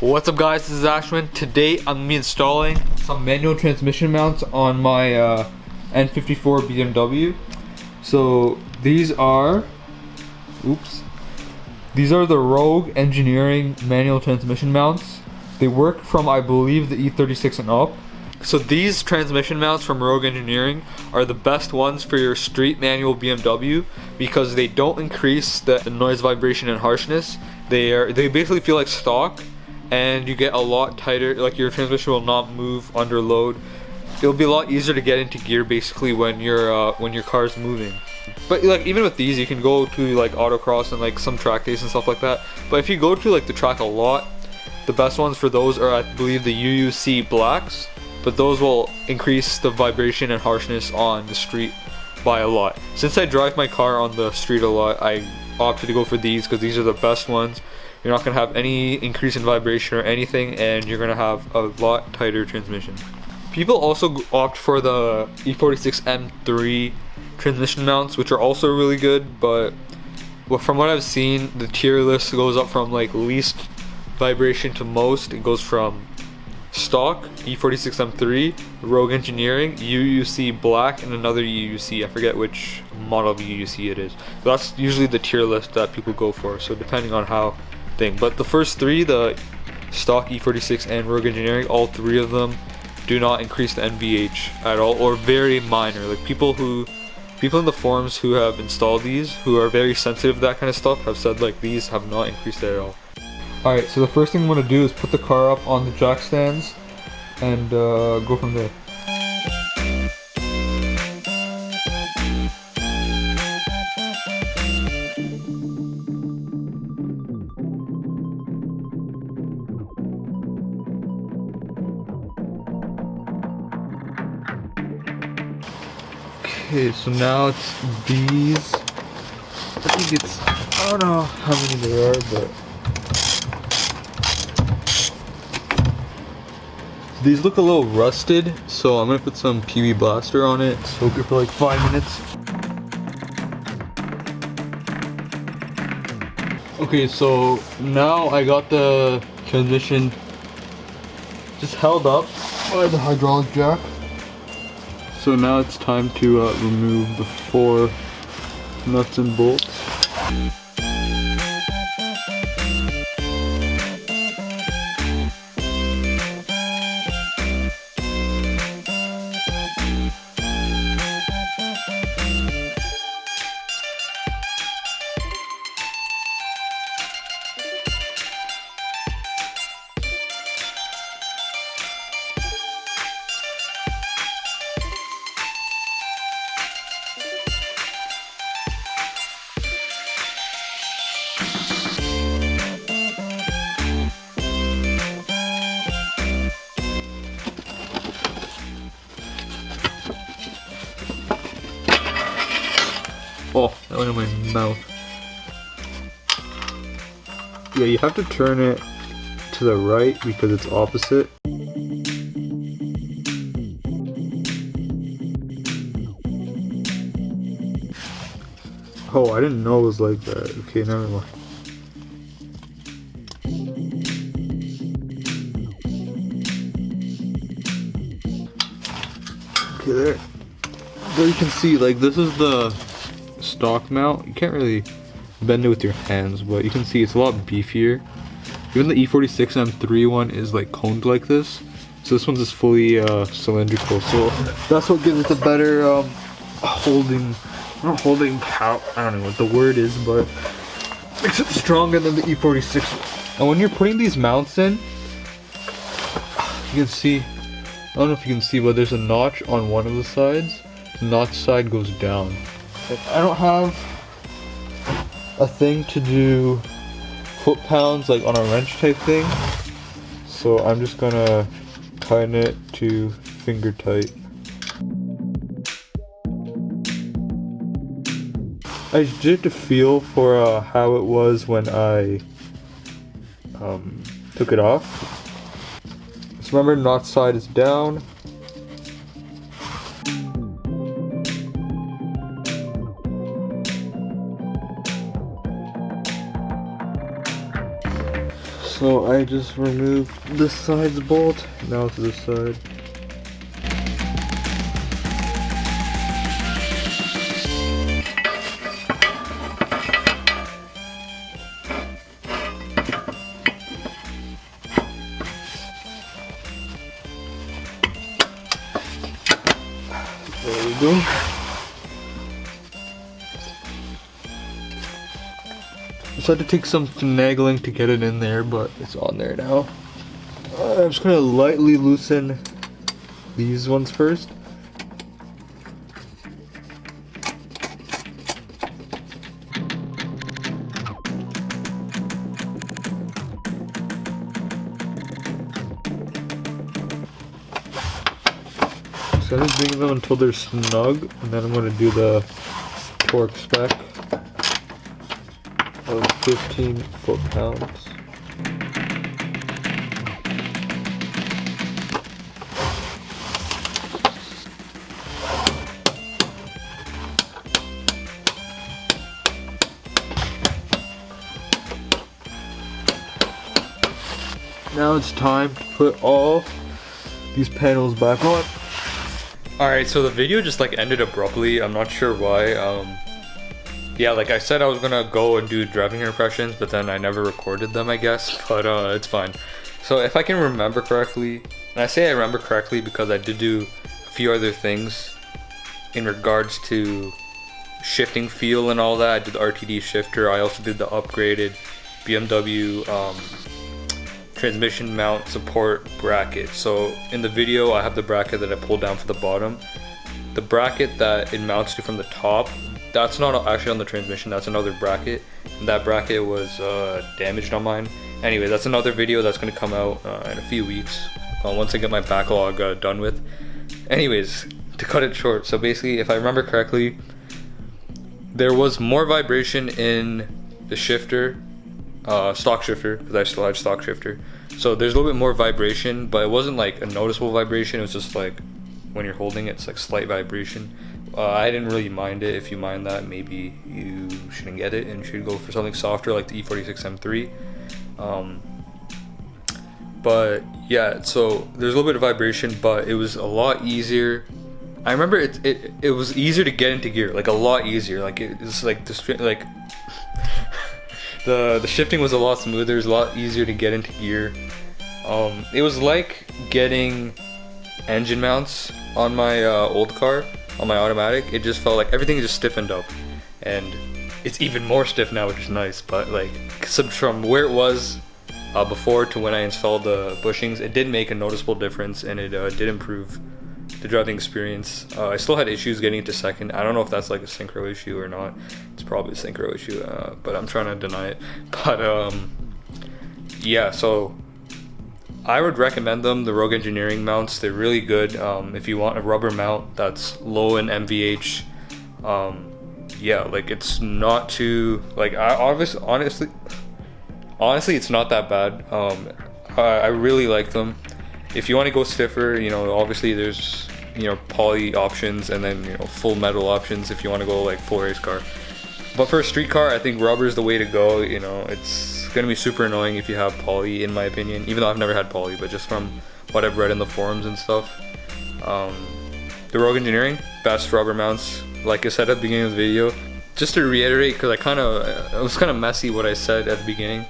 What's up guys, this is Ashwin. Today I'm going to be installing some manual transmission mounts on my N54 BMW. So these are the Rogue Engineering manual transmission mounts. They work from, I believe, the E46 and up. So these transmission mounts from Rogue Engineering are the best ones for your street manual BMW because they don't increase the noise, vibration, and harshness. They basically feel like stock, and you get a lot tighter. Like, your transmission will not move under load. It'll be a lot easier to get into gear basically when your car's moving. But like, even with these, you can go to like autocross and like some track days and stuff like that. But if you go to like the track a lot, the best ones for those are, I believe, the UUC blacks. But those will increase the vibration and harshness on the street by a lot. Since I drive my car on the street a lot, I opted to go for these because these are the best ones. You're not going to have any increase in vibration or anything, and you're going to have a lot tighter transmission. People also opt for the E46 M3 transmission mounts, which are also really good, but from what I've seen, the tier list goes up from like least vibration to most. It goes from stock, E46 M3, Rogue Engineering, UUC black, and another UUC. I forget which model of UUC it is. But that's usually the tier list that people go for, so depending on how thing. But the first three, the stock, E46, and Rogue Engineering, all three of them do not increase the NVH at all, or very minor. Like, people in the forums who have installed these, who are very sensitive to that kind of stuff, have said like these have not increased it at all. Alright, so the first thing I'm going to do is put the car up on the jack stands and go from there. Okay, so now it's these. I think it's, I don't know how many there are, but these look a little rusted, so I'm gonna put some PB Blaster on it, soak it for like 5 minutes. Okay, so now I got the transmission just held up by the hydraulic jack. So now it's time to remove the 4 nuts and bolts. Oh, that went in my mouth. Yeah, you have to turn it to the right because it's opposite. Oh, I didn't know it was like that. Okay, never mind. Okay, there you can see, like, this is the stock mount. You can't really bend it with your hands, but you can see it's a lot beefier. Even the E46 M3 one is like coned like this, so this one's just fully cylindrical, so that's what gives it a better not holding power, I don't know what the word is, but makes it stronger than the E46. And when you're putting these mounts in, you can see, I don't know if you can see, but there's a notch on one of the sides. The notch side goes down. I don't have a thing to do foot-pounds like on a wrench type thing, so I'm just gonna tighten it to finger tight. I did the feel for how it was when I took it off. So remember, notch side is down. So I just removed this side's bolt, now to this side. There we go. Just had to take some finagling to get it in there, but it's on there now. I'm just gonna lightly loosen these ones first. So I'm just doing them until they're snug, and then I'm gonna do the torque spec of 15 foot-pounds. Now it's time to put all these panels back on. Alright, so the video just like ended abruptly. I'm not sure why. Yeah, like I said, I was gonna go and do driving impressions, but then I never recorded them, I guess. But it's fine. So if I can remember correctly, and I say I remember correctly because I did do a few other things in regards to shifting feel and all that. I did the RTD shifter. I also did the upgraded BMW transmission mount support bracket. So in the video I have the bracket that I pulled down for the bottom. The bracket that it mounts to from the top, that's not actually on the transmission, that's another bracket, and that bracket was damaged on mine. Anyway, that's another video that's going to come out in a few weeks once I get my backlog done with. Anyways, to cut it short, so basically if I remember correctly, there was more vibration in the shifter, stock shifter, because I still had stock shifter. So there's a little bit more vibration, but it wasn't like a noticeable vibration. It was just like when you're holding it, it's like slight vibration. I didn't really mind it. If you mind that, maybe you shouldn't get it and should go for something softer like the E46 M3. But yeah, so there's a little bit of vibration, but it was a lot easier. I remember it was easier to get into gear, like a lot easier. Like it's like the shifting was a lot smoother. It was a lot easier to get into gear. It was like getting engine mounts on my old car, on my automatic. It just felt like everything just stiffened up, and it's even more stiff now, which is nice. But like from where it was before to when I installed the bushings, it did make a noticeable difference, and it did improve the driving experience. I still had issues getting into second. I don't know if that's like a synchro issue or not. It's probably a synchro issue, but I'm trying to deny it. But yeah, so I would recommend them, the Rogue Engineering mounts. They're really good. If you want a rubber mount that's low in MVH, yeah, like it's not too, like honestly it's not that bad. I really like them. If you want to go stiffer, you know, obviously there's, you know, poly options, and then, you know, full metal options if you want to go like full race car. But for a street car, I think rubber is the way to go. You know, it's gonna be super annoying if you have poly, in my opinion, even though I've never had poly, but just from what I've read in the forums and stuff. The Rogue Engineering, best rubber mounts, like I said at the beginning of the video. Just to reiterate, because it was kind of messy what I said at the beginning.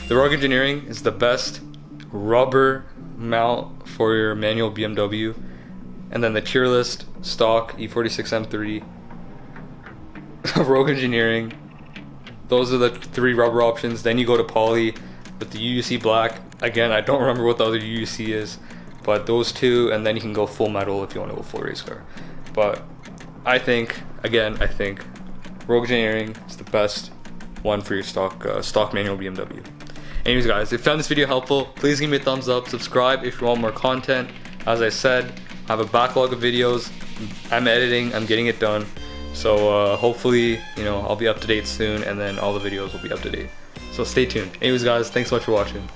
The Rogue Engineering is the best rubber mount for your manual BMW, and then the tier list, stock, E46 M3, Rogue Engineering. Those are the three rubber options. Then you go to poly with the UUC black. Again, I don't remember what the other UUC is, but those two, and then you can go full metal if you want to go full race car. But I think Rogue Engineering is the best one for your stock manual BMW. Anyways guys, if you found this video helpful, please give me a thumbs up, subscribe if you want more content. As I said, I have a backlog of videos. I'm editing, I'm getting it done. So hopefully, you know, I'll be up to date soon, and then all the videos will be up to date. So stay tuned. Anyways guys, thanks so much for watching.